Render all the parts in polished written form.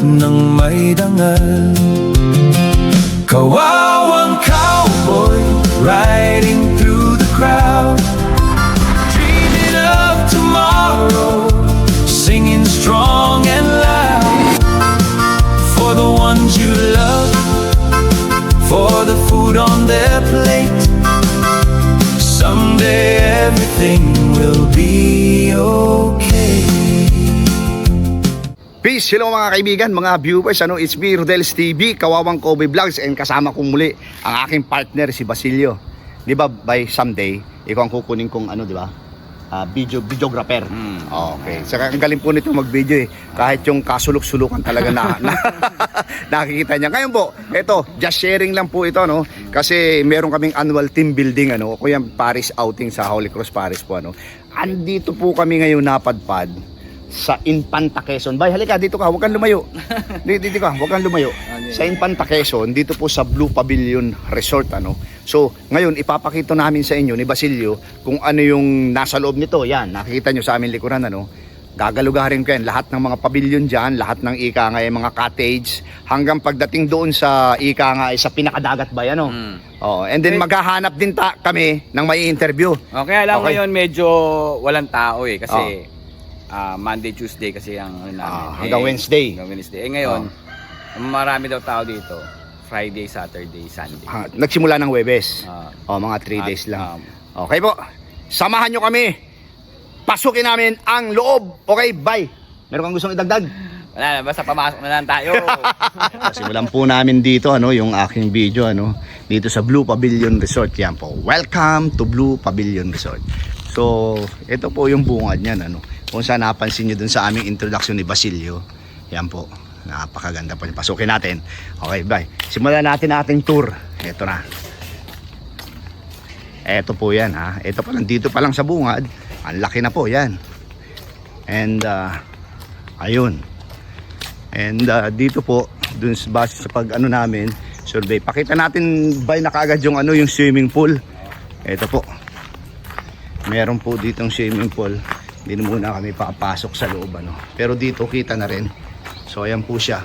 ng may dangal. Kawawang cowboy riding through the crowd, dreaming of tomorrow, singing strong and loud. For the ones you love, for the food on their plate, someday everything will be okay. Peace! Hello mga kaibigan, mga viewers, it's me, Rodel's TV, Kawawang Cowboy Vlogs, and kasama kong muli ang aking partner, si Basilio. Di ba, by someday, ikaw ang kukunin kong di ba? Videographer. Okay. Saka ang galing po nito mag-video kahit yung kasulok-sulukan talaga nakikita niya. Ngayon po, ito, just sharing lang po ito, kasi meron kaming annual team building, kuya Paris outing sa Holy Cross Paris po, Andito po kami ngayon napadpad sa Infanta Quezon. Bay, halika dito ka, huwag kang lumayo. Dito ka, huwag kang lumayo. Sa Infanta Quezon, dito po sa Blue Pavilion Resort, So, ngayon ipapakita namin sa inyo ni Basilio kung ano yung nasa loob nito. Yan, nakikita nyo sa aming likuran, Gagalugarin ko yan, lahat ng mga pavilion dyan, lahat ng ika nga mga cottage, hanggang pagdating doon sa ika nga sa pinakadagat ba yan, and then maghahanap din kami ng may interview. Okay, alam mo ngayon medyo walang tao kasi Monday, Tuesday kasi ang hanggang Wednesday. Hanggang Wednesday. Ngayon, marami daw tao dito. Friday, Saturday, Sunday. Nagsimula ng Huwebes. Mga 3 days lang. Okay po. Samahan nyo kami. Pasukin namin ang loob. Okay, bye. Meron kang gustong idagdag? Wala na, basta pamasok na lang tayo. Simulan po namin dito yung aking video dito sa Blue Pavilion Resort. Yan po. Welcome to Blue Pavilion Resort. So, ito po yung bungad niyan kung saan napansin nyo dun sa aming introduction ni Basilio. Yan po, napakaganda po. Pasukin natin. Okay, bye. Simulan natin ating tour. Ito na. Ito po yan Ito pa lang, dito pa lang sa bungad. Ang laki na po yan. And ayun. And dito po dun sa pag namin survey. Pakita natin by na kaagad yung yung swimming pool. Ito po. Meron po ditong swimming pool. Hindi muna kami papasok sa loob pero dito kita na rin. So ayan po siya.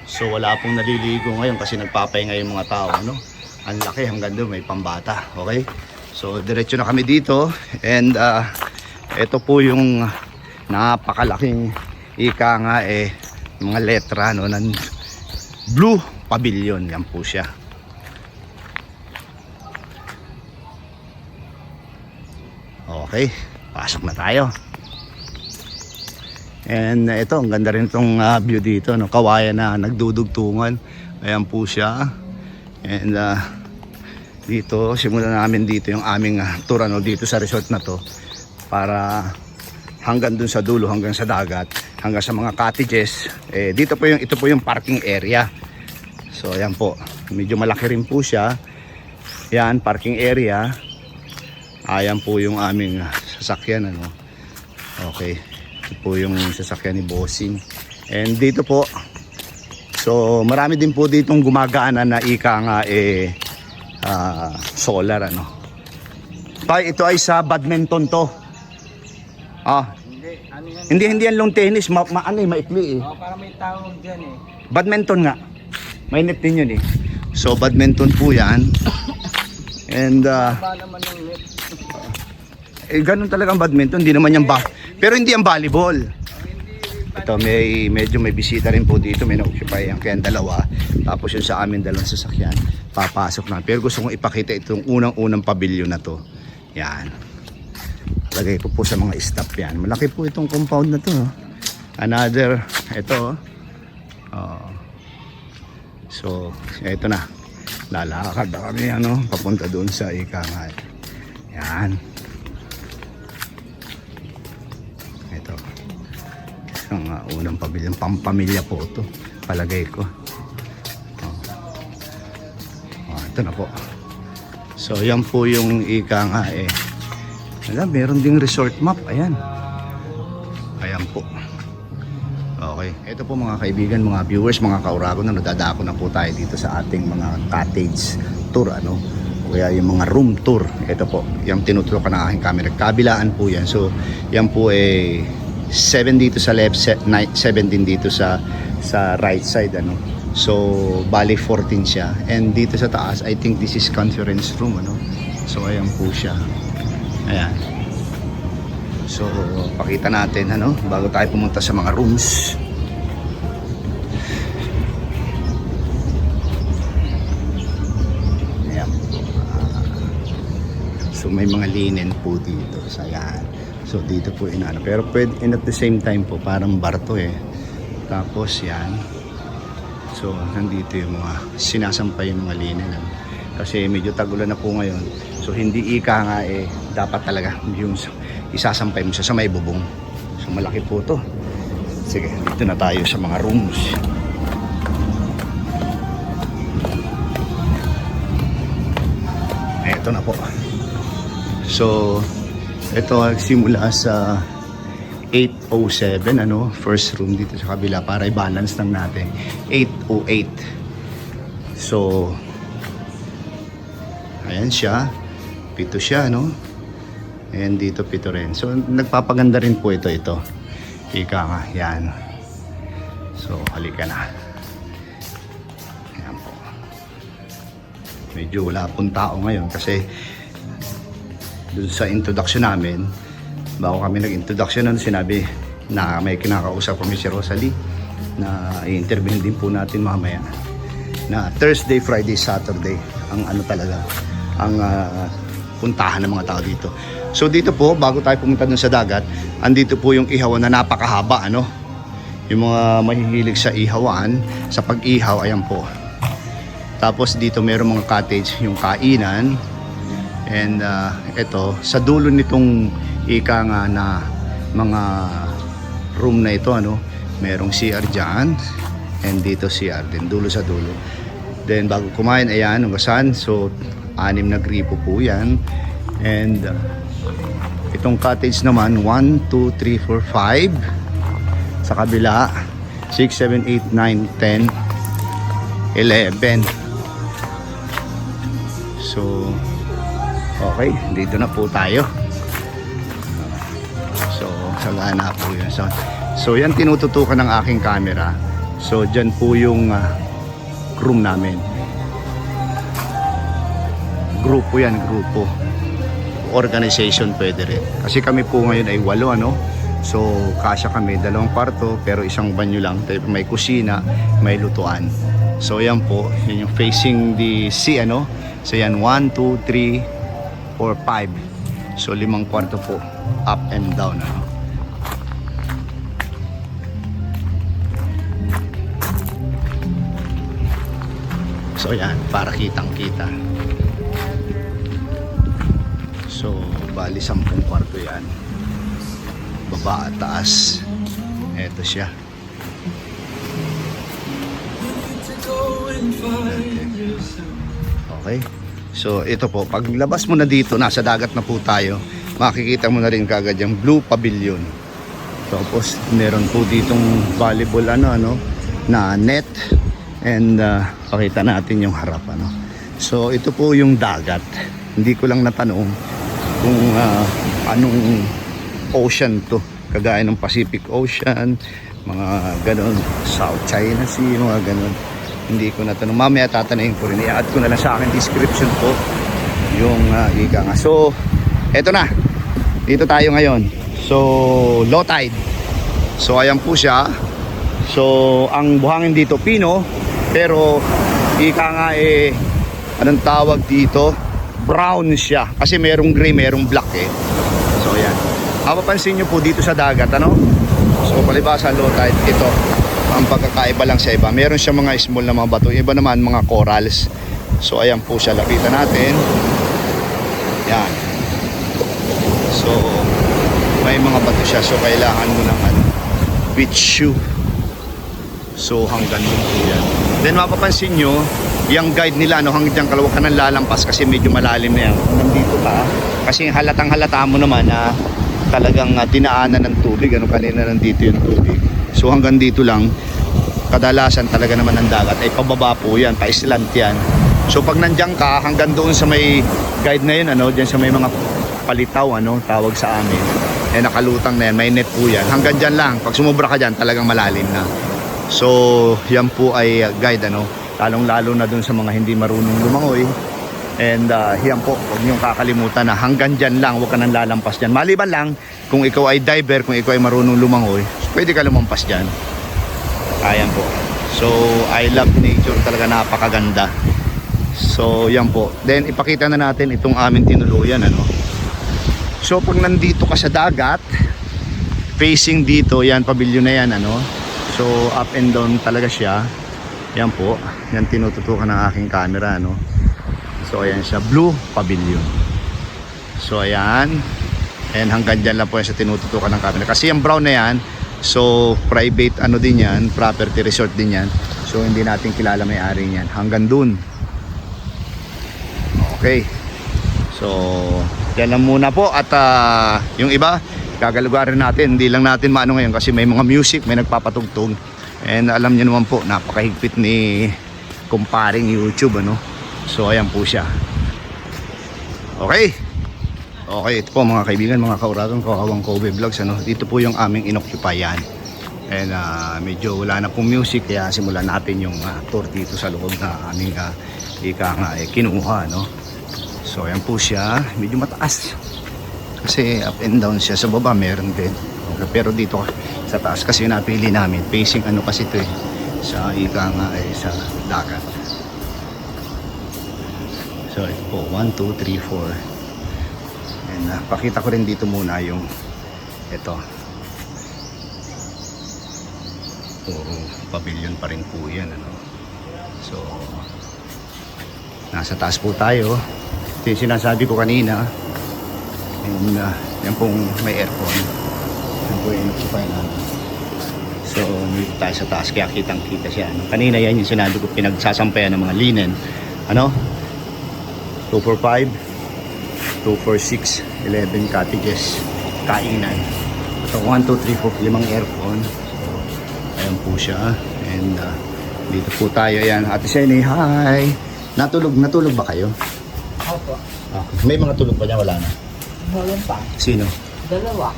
So wala pong naliligo ngayon kasi nagpapahinga yung mga tao Ang laki hanggang doon may pambata. Okay? So diretso na kami dito and ito po yung napakalaking ika nga mga letra ng Blue Pavilion. Yan po siya. Okay, pasok na tayo. And ito, ang ganda rin itong view dito, kawayan na nagdudugtungan. Ayan po siya. And dito, simulan namin dito yung aming tour dito sa resort na to. Para hanggang dun sa dulo, hanggang sa dagat, hanggang sa mga cottages. Ito po yung parking area. So ayan po, medyo malaki rin po siya. Yan, parking area. Ayan po yung aming sasakyan Okay. Ito po yung sasakyan ni Bossing. And dito po, so marami din po ditong gumagana na ika nga solar ito ay sa badminton to. Hindi yan long tennis, maikli Para may tao diyan Badminton nga. May net din yun So badminton po yan. And naman yung net. ganun talaga ang badminton, hindi naman yan pero hindi ang volleyball. Ito medyo may bisita rin po dito, may na-occupy yan kaya dalawa. Tapos yung sa amin dalawang sasakyan, papasok na. Pero gusto kong ipakita itong unang pavilion na to. Yan. Lagay ko po sa mga staff yan. Malaki po itong compound na to. Another, ito. So, ito na. Lalakad na kami papunta doon sa ika nga. Yan. Ito. Ang unang pavilion, pampamilya po ito. Palagay ko. Ito na po. So, yan po yung ika nga meron ding resort map. Ayan. Ayan po. Okay. Ito po mga kaibigan, mga viewers, mga kaurago na nadadako na po tayo dito sa ating mga cottage tour. O kaya yung mga room tour. Ito po. Yung tinutulokan ng aking camera. Kabilaan po yan. So, yan po 7 dito sa left, 7 din dito sa right side, ano. So bali 14 siya, and dito sa taas I think this is conference room, ano. So ayan po siya, ayan. So pakita natin, ano, bago tayo pumunta sa mga rooms. Ayan. So may mga linen po dito, so ayan. So dito po inano, pero pwede, and at the same time po parang bar to eh. Tapos yan, so nandito yung mga sinasampay yung mga linen, ano? Kasi medyo tagulan na po ngayon, so hindi ika nga eh, dapat talaga yung isasampay mo siya sa may bubong. So malaki po to. Sige, dito na tayo sa mga rooms. Eto na po. So ito simula sa 807, ano, first room dito sa kabila para i-balance lang natin. 808. So ayan siya, 7 siya, no? And dito 7 rin. So nagpapaganda rin po ito. Ika nga, yan. So halika na. Ayan po. Medyo wala pong tao ngayon kasi dun sa introduction namin, bago kami nag-introduction nun, sinabi na may kinakausap kami si Rosalie na i-interview din po natin mamaya na Thursday, Friday, Saturday ang ano talaga ang puntahan ng mga tao dito. So dito po, bago tayo pumunta dun sa dagat, andito po yung ihawan na napakahaba, ano, yung mga mahihilig sa ihawan, sa pag-ihaw, ayan po. Tapos dito meron mga cottage, yung kainan. And ito, sa dulo nitong ika nga na mga room na ito, ano, merong CR dyan. And dito CR din, dulo sa dulo. Then bago kumain, ayan, ugasan. So 6 na gripo po yan. And itong cottage naman, 1, 2, 3, 4, 5. Sa kabila, 6, 7, 8, 9, 10, 11. So okay, dito na po tayo. So, sagana po yun. So yan tinututukan ng aking camera. So, dyan po yung room namin. Grupo yan, grupo. Organization pwede rin. Kasi kami po ngayon ay 8, ano. So, kasya kami, 2 kwarto, pero isang banyo lang. May kusina, may lutuan. So, yan po. Yan yung facing the sea, ano. So, yan, 1, 2, 3, 4, 5. So 5 kwarto po, up and down, ano? So yan, para kitang kita. So bali 10 kwarto yan, baba at taas. Eto siya. Okay. So ito po, paglabas mo na dito, nasa dagat na po tayo, makikita mo na rin kagad yung Blue Pavilion. Tapos meron po ditong volleyball ano na net, and pakita natin yung harap, ano. So ito po yung dagat. Hindi ko lang natanong kung anong ocean to, kagaya ng Pacific Ocean, mga ganon, South China Sea, mga ganon. Hindi ko na tanong. Mamaya tatanayin ko rin. I-add ko na lang sa akin description po yung ika nga. So, eto na. Dito tayo ngayon. So, low tide. So, ayan po siya. So, ang buhangin dito, pino. Pero, ika nga eh, anong tawag dito? Brown siya. Kasi merong gray, merong black eh. So, ayan. Mapapansin nyo po dito sa dagat, ano? So, palibasa low tide, ito. Ang pagkakaiba lang sa iba, meron siya mga small na mga bato, iba naman mga corals. So ayan po siya, lapitan natin. Yan. So may mga bato siya, so kailangan mo ng beach shoe. So hanggang dun po yan. Then mapapansin nyo, yung guide nila, hanggang kalawag ka nang lalampas kasi medyo malalim na yan. Nandito ka, kasi halatang halata mo naman na talagang dinaanan ng tubig, kanina nandito yung tubig. So hanggang dito lang, kadalasan talaga naman ng dagat ay pababa po yan, pa-islant yan. So pag nandiyan ka, hanggang doon sa may guide na yun, diyan sa may mga palitaw, ano, tawag sa amin. Eh, nakalutang na yan, may net po yan. Hanggang dyan lang, pag sumubra ka dyan, talagang malalim na. So, yan po ay guide, ano, lalong-lalo na dun sa mga hindi marunong lumangoy. And yan po, huwag niyong kakalimutan na hanggang dyan lang, huwag ka nang lalampas dyan. Maliban lang, kung ikaw ay diver, kung ikaw ay marunong lumangoy, pwede ka lumampas dyan. Ayan po. So, I love nature, talaga napakaganda. So, yan po. Then, ipakita na natin itong aming tinuluyan, ano. So, pag nandito ka sa dagat, facing dito, yan, pabilyon na yan, ano. So, up and down talaga siya. Yan po. Yan, tinututukan ng aking camera, ano. So, ayan siya, Blue Pavilion. So, ayan. And hanggang dyan lang po yan sa tinututukan ng camera. Kasi yung brown na yan, so, private, ano din yan, property resort din yan. So, hindi natin kilala may-ari niyan. Hanggang dun. Okay. So, yan lang muna po. At yung iba, gagalugarin natin. Hindi lang natin maano ngayon kasi may mga music, may nagpapatugtog. And alam niyo naman po, napakahigpit ni kumparing YouTube, ano. So, ayan po siya. Okay. Okay, ito po mga kaibigan, mga kauragan, Kawawang Kobe Vlogs, ano. Dito po yung aming inoccupyan. And medyo wala na pong music, kaya simulan natin yung tour dito sa loob na aming kinuha, no. So, ayan po siya. Medyo mataas. Kasi up and down siya. Sa baba, meron din. Okay, pero dito sa taas kasi yung napili namin. Facing ano kasi ito eh. Sa sa dagat. So, ito po. 1, 2, 3, 4. And pakita ko rin dito muna yung ito. Puro pavilion pa rin po yan, ano. So, nasa taas po tayo. Ito yung sinasabi ko kanina. And yan pong may aircon. Yan po yung occupy namin. So, dito tayo sa taas kaya kitang-kita siya, ano? Kanina yan yung sinabi ko, pinagsasampayan ng mga linen. Ano? 245, 246, 11 cottages, kainan. So, 1, 2, 3, 4, 5 aircon. So, ayan po siya. And dito po tayo. Ayan, Ate Seni, hi! Natulog ba kayo? Opo. Okay. May mga tulog pa niya? Wala na? Wala pa. Sino? Dalawa.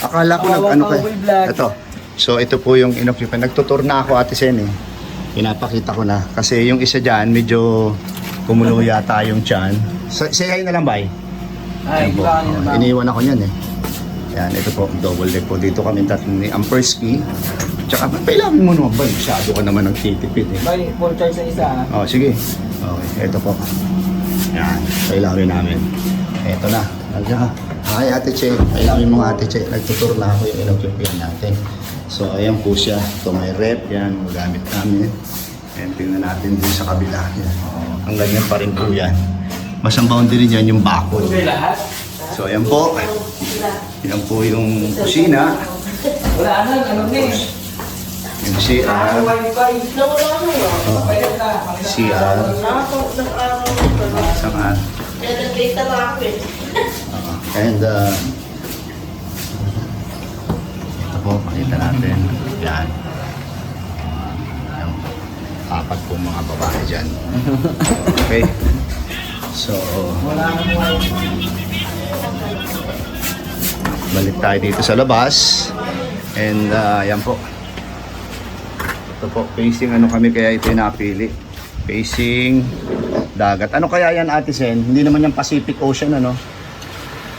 Akala ko ano kayo. Ito. So, ito po yung inoccupy. Nagtutur na ako, Ate Seni. Pinapakita ko na. Kasi yung isa dyan, medyo kumulo yata yung tiyan. Say hi na lang, bye. Ay, Iniwan ako niyan eh. Yan, ito po, double deck po. Dito kami tatlo ni Ampersky. Tsaka, kailangan mo naman ba? Masyado ka naman nagtitipid eh. May full charge sa isa. Oh, sige. Okay, ito po. Yan, kailangan namin. Ito na. Hi, Ate Che. Kailangan yung mga Ate Che. Nagtutur na ako yung inoccupyan natin. So, ayan po siya. Ito may rep. Yan, magamit namin. Ayan, tingnan natin din sa kabila. Yan. Ang ganyan pa rin po yan. Mas ang boundary niyan yung bakod. So, ayan po. Yan po yung kusina. Wala na, ano na eh. Yung CR. CR. Saan? And ito po, pakita natin. Yan. Yung apat po mga babae dyan. Okay. So, balik tayo dito sa labas. And yan po. Ito po, facing ano kami kaya ito yung napili. Facing dagat. Ano kaya yan, Ate Sen? Hindi naman yung Pacific Ocean, ano?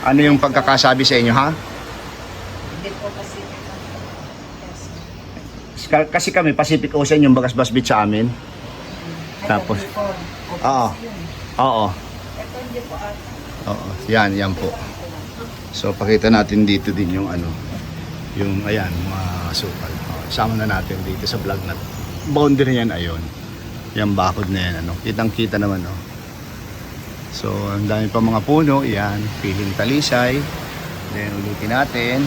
Ano yung pagkakasabi sa inyo, ha? Hindi po kasi. Kasi kami, Pacific Ocean yung Bagasbas Beach sa amin. Tapos, oo. Oo. Ito hindi po ata. Oo. Yan po. So, pakita natin dito din yung ano, yung, ayan, mga sukal. Sama na natin dito sa vlog na boundary yan, ayun. Yung bakod na yan, ano. Kitang-kita naman, no. So, ang dami pa mga puno, yan, piling talisay. Then, ulitin natin.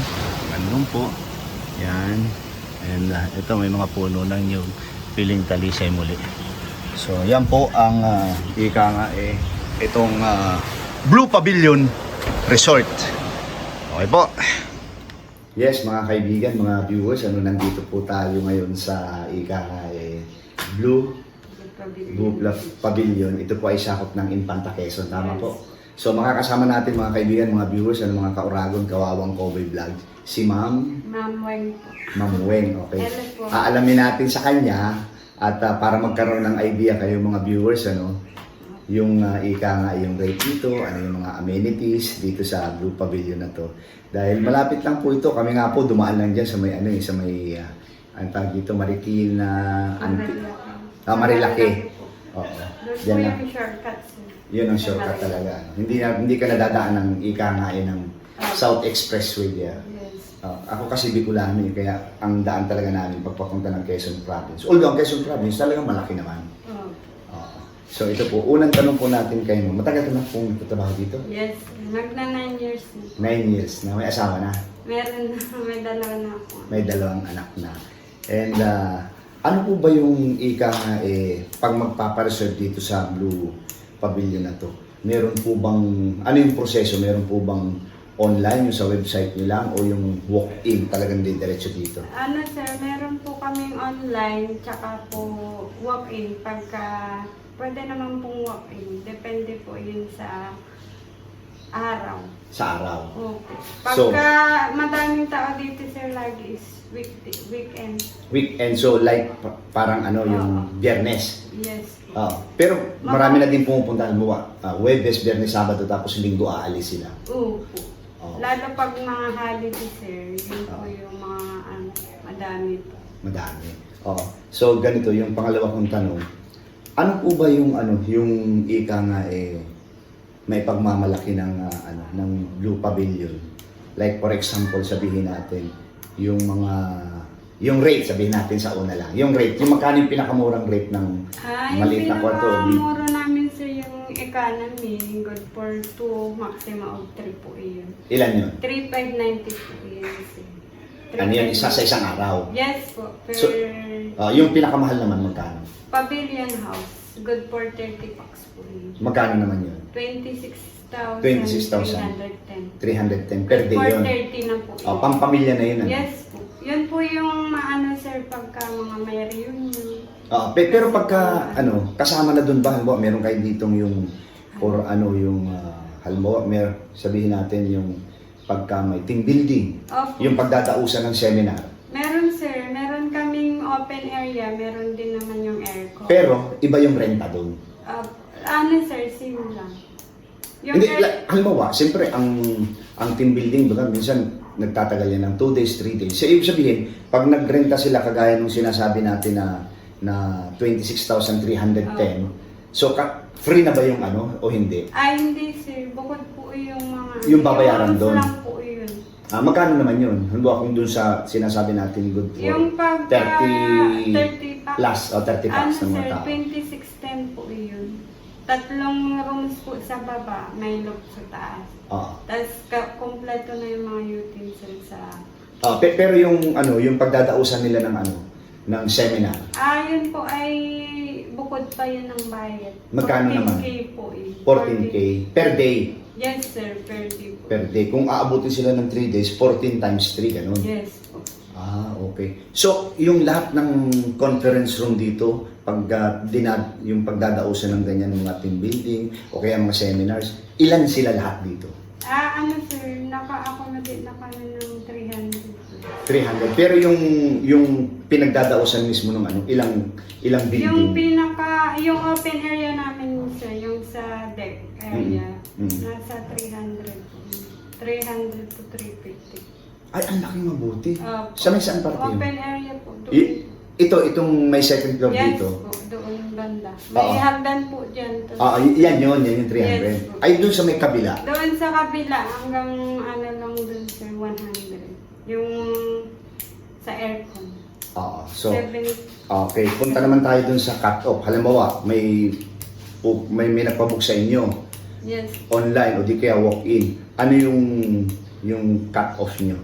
Ganun po. Yan. And ito, may mga puno ng yung piling talisay muli. So, yan po ang ika nga itong Blue Pavilion Resort. Okay po. Yes, mga kaibigan, mga viewers, nandito po tayo ngayon sa ika nga Blue Pavilion. Ito po ay sakop ng Infanta Quezon, tama po. So makakasama natin mga kaibigan, mga viewers, mga kauragon, kawawang Kobe Vlogs. Si Ma'am Ma'am Weng po. Ma'am Weng, okay. Hello po. Aalamin natin sa kanya at para magkaroon ng idea kayo mga viewers, yung ika nga yung rate dito, ano yung mga amenities dito sa Blue Pavilion na to. Dahil malapit lang po ito, kami nga po dumaan lang dyan sa may ang tawag dito, Marikina, Marilaki. Oo. Doon po Diyan lang. yung shortcut, sir. Yun ang shortcut talaga. Hindi ka nadadaan ng ika nga ng South Expressway there. Yes. Ako kasi Bicolano kaya ang daan talaga namin pagpapunta ng Quezon Province. Although ang Quezon Province talagang malaki naman. Oh. Oo. So ito po, unang tanong po natin kayo. Matagal na pong nagtatrabaho dito? Yes. Magna 9 years na. 9 years na. May asawa na. Meron na. May dalawa na ako. May 2 anak na. And ano po ba yung ika nga pag magpapareserve dito sa Blue Pavilion na to? Meron po bang, ano yung proseso? Meron po bang online yung sa website nyo lang o yung walk-in talagang diretso dito? Ano sir, meron po kaming online tsaka po walk-in pagka pwede naman pong walk-in. Depende po yun sa araw. Sa araw. Okay. Pagka madaming tao dito sir lagi is weekend. Weekend, so like parang yung Biyernes. Yes. Pero marami na din pumupunta. Webes, Biyernes, Sabado, tapos Linggo aalis sila. Oo po. Oo. Lalo pag mga holiday sir, yun po yung mga madami po. Madami. So ganito, yung pangalawa kong tanong. Ano po ba yung yung ika nga may pagmamalaki ng ng Blue Pavilion? Like for example, sabihin natin yung rate, sabihin natin sa una lang. Yung rate, yung magkano yung pinakamurang rate ng maliit na kwarto? Yung pinakamura namin sir yung economy, good for 2, maximum of 3 po yun. Ilan yun? 3,590 po yun sir. Ano yun? Isa sa isang araw? Yes po. Per So, yung pinakamahal naman magkano? Pavilion House, good for 30 bucks po yun. Magkano naman yun? 26,310. 310 per day For yun. 30 na po yun. Pampamilya na yun. Yes po. Yun po yung sir pagka mga may reunion. Pero pagka kasama na doon ba halimbawa meron kayo ditong yung or yung halimbawa sabihin natin yung pagka may team building, Opo. yung pagdadausan ng seminar. Meron sir, meron kaming open area, meron din naman yung aircon. Pero iba yung renta doon. Sir, same lang. Yung Hindi, halimbawa, siyempre ang team building baga minsan nagtatagal yan ng 2 days, 3 days. So, ibig sabihin, pag nagrenta sila kagaya nung sinasabi natin na 26,310, so free na ba yung o hindi? hindi sir, bukod po yung mga... Yung babayaran doon? lang po yun. Magkano naman yun? Halimbawa kung doon sa sinasabi natin good for Yung pag 30 30 plus o 30 bucks ng mga sir, tao. 2610 po yun. 3 rooms po sa baba, may loft sa taas. Tapos kompleto na yung mga utensils sa... Pero yung pagdadausan nila ng seminar. Yun po ay bukod pa yun ng bayad. Magkano 14K naman? po eh. 14K per day. Yes sir, per day po. Per day. Kung aabutin sila ng 3 days, 14 times 3, ganun. Yes po. Okay. So, yung lahat ng conference room dito, yung pagdadausan ng ganyan ng mga team building o kaya mga seminars, ilan sila lahat dito? Sir, naka-accommodate na kami ng 300. 300. Pero yung pinagdadausan mismo ng ilang building? Yung open area namin sir, yung sa deck area, nasa 300 po. 300 to 350. Ay, ang laking mabuti. Sa may saan parte yun? Open area po. Doon. Itong may second floor Yes dito? po, doon banda. May hagdan po dyan. Yan yung 300. Yes, po. Ay, doon sa may kabila? Doon sa kabila, hanggang lang doon sir, 100. Yung sa aircon. So, 70. okay. Punta naman tayo doon sa cut-off. Halimbawa, may nagpabook sa inyo. Yes. Online o di kaya walk-in. Ano yung cut-off nyo?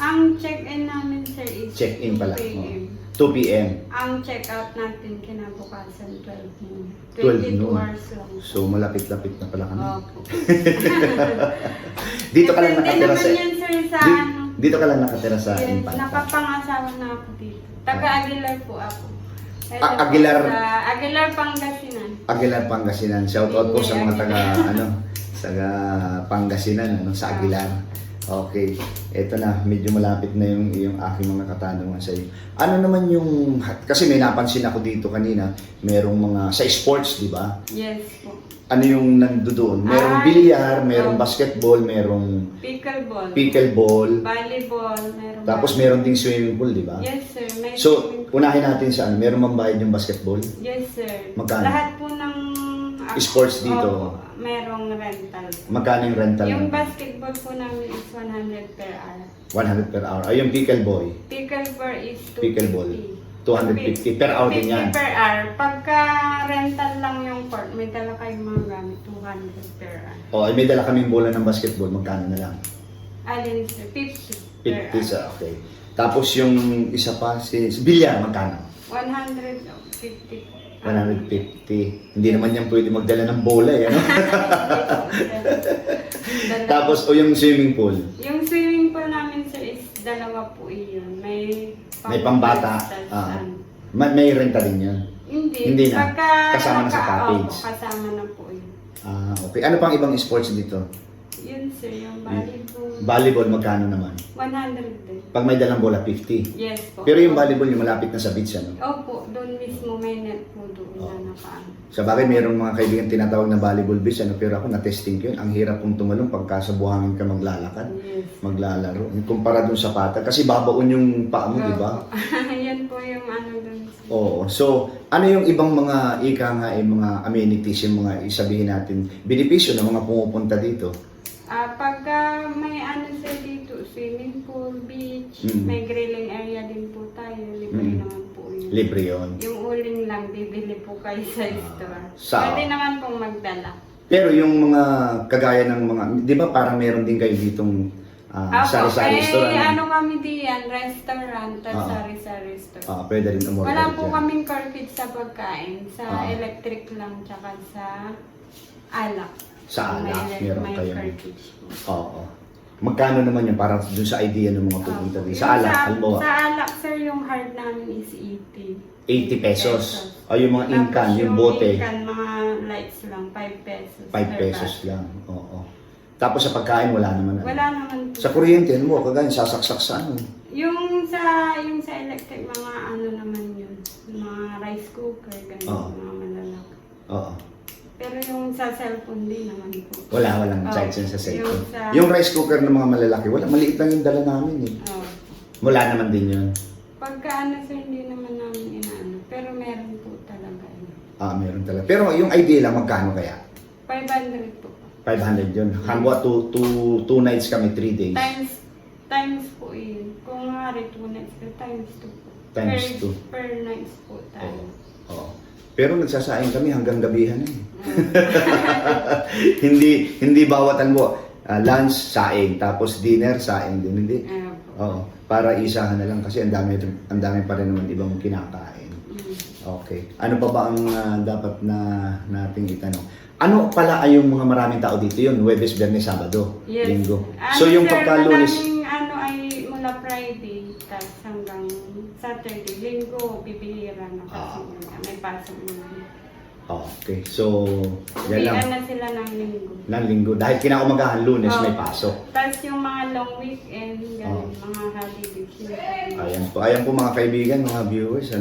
Ang check-in namin sir is Check-in pala. 2 p.m. 2 p.m. Ang check-out natin kinabukasan 12 noon. 12 22 noon. hours lang. So, malapit-lapit na pala kami. Opo. Dito ka lang Depende nakatira naman sa... yan sir sa Dito ka lang nakatira sa Yes, Infanta. nakapangasawa na ako dito. Taga-Aguilar po ako. Ito po Aguilar. Sa Aguilar, Pangasinan. Aguilar, Pangasinan. Shout out po sa mga taga taga Pangasinan sa Aguilar. Okay. Ito na, medyo malapit na yung aking mga katanungan sa iyo. Ano naman yung kasi may napansin ako dito kanina, merong mga sa sports, di ba? Yes po. Ano yung nandoon? Merong bilyar, merong basketball, merong pickleball, Volleyball. Meron tapos meron ding swimming pool, di ba? Yes, sir. May So, swimming pool. unahin natin sa ano, meron bang bayad yung basketball? Yes, sir. Magkano? Lahat po ng Sports dito. Opo, merong rental. Magkano yung rental? Yung naman? basketball po namin is 100 per hour. 100 per hour. Ay, yung pickleball, Pickleball is 250. Pickleball, 250 per hour din yan. 50 per hour. Pagka rental lang yung court, may dala kayong mga gamit, 200 per hour. O, ay may dala kaming bola ng basketball, magkano na lang? Alin sir? 50 per 50 sa, okay. Tapos yung isa pa, si bilyar, magkano? 150. 150. Hindi naman yan pwede magdala ng bola, eh, ano? Tapos, o yung swimming pool, Yung swimming pool namin sir is dalawa po iyon. May pambata. May renta din yan. Hindi na. Kasama na sa package. Opo, kasama na po yun. Okay. Ano pang ibang sports dito? Yun sir, yung volleyball. Volleyball, magkano naman? 100 din. Pag may dalang bola, 50. Yes po. Pero yung volleyball, yung malapit na sa beach, ano? Opo, doon mismo may net po doon na nakaano. Sa bagay, mayroong mga kaibigan tinatawag na volleyball beach, ano? Pero ako, na-testing ko yun. Ang hirap pong tumalong pagka sa buhangin ka maglalakad, Yes. maglalaro. Kumpara dun sa pata, kasi babaon yung paa mo, di ba? Yan po yung ano doon. Oo. So, ano yung ibang mga mga amenities, yung mga isabihin natin, benepisyo ng mga pumupunta dito? Pagka may ano sa dito, swimming pool, beach, may grilling area din po tayo. Libre naman po yun. Libre yun. Yung uling lang, bibili po kayo sa store. sa- Pwede naman pong magdala. Pero yung mga kagaya ng mga, di ba parang meron din kayo ditong sari-sari restaurant? ano kami diyan, restaurant, tapos sari-sari store. Pwede rin umorder Wala po dyan. kaming carpet sa pagkain. Sa electric lang, tsaka sa alak. Sa alak, meron may kayong- cartridge po. Oo. Magkano naman yun para dun sa idea ng mga pupunta din? Sa Yung alak, halimbawa, Sa alak, sir, yung hard namin is 80. 80 pesos. O yung mga incan, Tapos yung bote, incan, mga lights lang, 5 pesos. 5 per pesos bottle. lang. Oo. Tapos sa pagkain, wala naman. ano? Wala naman po. Sa kuryente, ano mo, kagaya, sasaksak sa ano. Yung sa electric, mga ano naman yun. Mga rice cooker, ganyan, Oo. mga malalaki. Oo. Pero yung sa cellphone din naman po. Walang Oo. charge yan sa cellphone. Yung sa- Yung rice cooker ng mga malalaki, wala, maliit lang yung dala namin eh. Oo. Wala naman din yun. Pagka ano sir, hindi naman namin inaano. Pero meron po talaga yun. Meron talaga. Pero yung idea lang, magkano kaya? 500 po. 500 yun. Halimbawa, 2 nights kami, 3 days. Times po yun. Kung nga rin 2 nights, times 2 po. Times per, 2. Per nights po tayo. Oo. Pero nagsasaing kami hanggang gabihan na eh. hindi bawat mo lunch saing tapos dinner saing din hindi. Po. Oo, para isahan na lang kasi ang dami pa rin naman ibang kinakain. Okay. Ano pa ba ang dapat na nating itanong? Ano pala ay yung mga maraming tao dito yun? Huwebes, Biyernes, Sabado, Yes. Linggo. Ano, So yung sir, pagka-Lunes, madaming ano ay mula Friday tapos hanggang Saturday. Linggo, bibihira na kasi may pasok na. okay. So yan lang. Uwian na sila ng Linggo. Ng Linggo dahil kinaumagahan Lunes may Oo. pasok. Tapos yung mga long weekend, ganun, mga holidays. Ayan po mga kaibigan, mga viewers,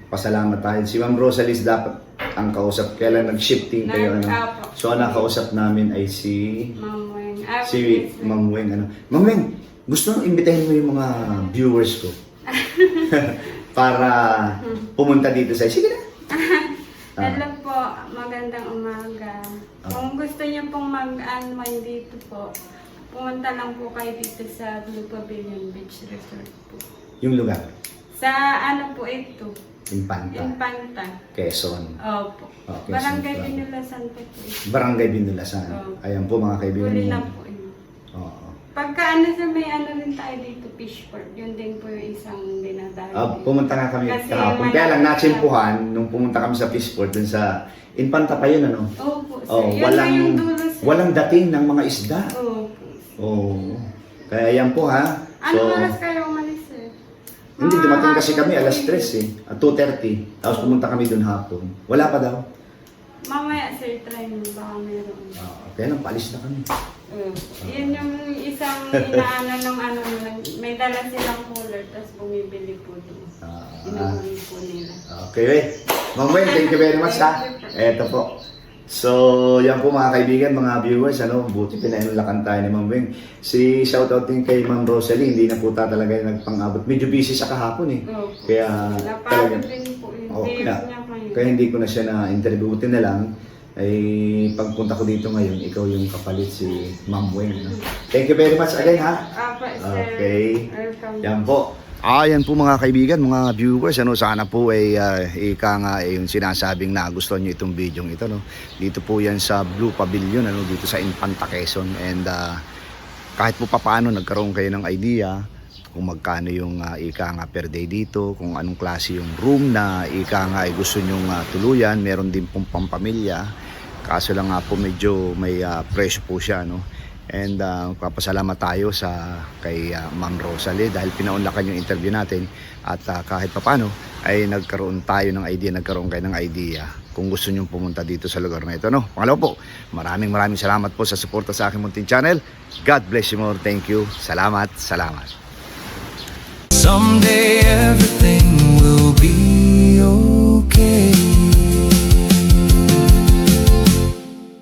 pasalamat tayo. Si Ma'am Rosalis dapat ang kausap. Kailan nag-shifting kayo, ano? Apo. So, ang nakausap namin ay si Ma'am Weng. Ma'am Weng, ano? Ma'am Weng, gusto nang imbitahin mo yung mga viewers ko para pumunta dito sa sige na. Hello po, magandang umaga. Kung gusto niyo pong mag-unwind dito po, pumunta lang po kayo dito sa Blue Pavilion Beach Resort po. Yung lugar, Sa ano po ito? Infanta, Infanta. Quezon. Opo. Okay, Barangay Infanta. Pinulasan po po. Barangay Binulasan. Oo. Ayan po mga kaibigan. Huli na po yun. Oo. Pagka ano sa may ano rin tayo dito, Fishport, yun din po yung isang dinadayo. Pumunta nga kami Kasi kahapon. may- Kaya lang natsimpuhan nung pumunta kami sa Fishport dun sa Infanta pa yun, ano? Opo, sir. Oh, Yun na yung dulo, sir. walang dating ng mga isda. Opo. Oo. Kaya yan po ha. Ano oras kayo umalis, sir? Hindi, dumating kasi kami alas 3 at 2:30. Tapos pumunta kami dun hapon. Wala pa daw. Mamaya sir, try mo, baka meron. Kaya nang paalis na kami. Yun yung isang inaano ng ano, may dala silang cooler, tapos bumibili po doon. Inuwi po nila. Okay, wait. Ma'am Weng, thank you very much ha. Eto po. So, yan po mga kaibigan, mga viewers, buti pinainulakan tayo ni Ma'am Weng. Shoutout din kay Ma'am Rosalie, hindi na po talaga nagpang-abot. Medyo busy sa kahapon eh. Kaya Napagod din po yun. kaya hindi ko na siya na-interview. Buti na lang, ay pagpunta ko dito ngayon, ikaw yung kapalit si Ma'am Weng. Thank you very much again ha. Okay. Welcome. Yan po. Yan po mga kaibigan, mga viewers, sana po ay ika nga yung sinasabing nagustuhan nyo itong video ito, no. Dito po yan sa Blue Pavilion, dito sa Infanta Quezon, and kahit po papaano nagkaroon kayo ng idea kung magkano yung ika nga per day dito, kung anong klase yung room na ika nga ay gusto nyong tuluyan, meron din pong pampamilya, kaso lang nga po medyo may presyo po siya, no. And papasalamat tayo kay Ma'am Rosalie dahil pinaunlakan yung interview natin at kahit papano ay nagkaroon kayo ng idea kung gusto nyong pumunta dito sa lugar na ito, no. Pangalawa po, maraming salamat po sa suporta sa aking munting channel. God bless you more. Thank you. Salamat. Someday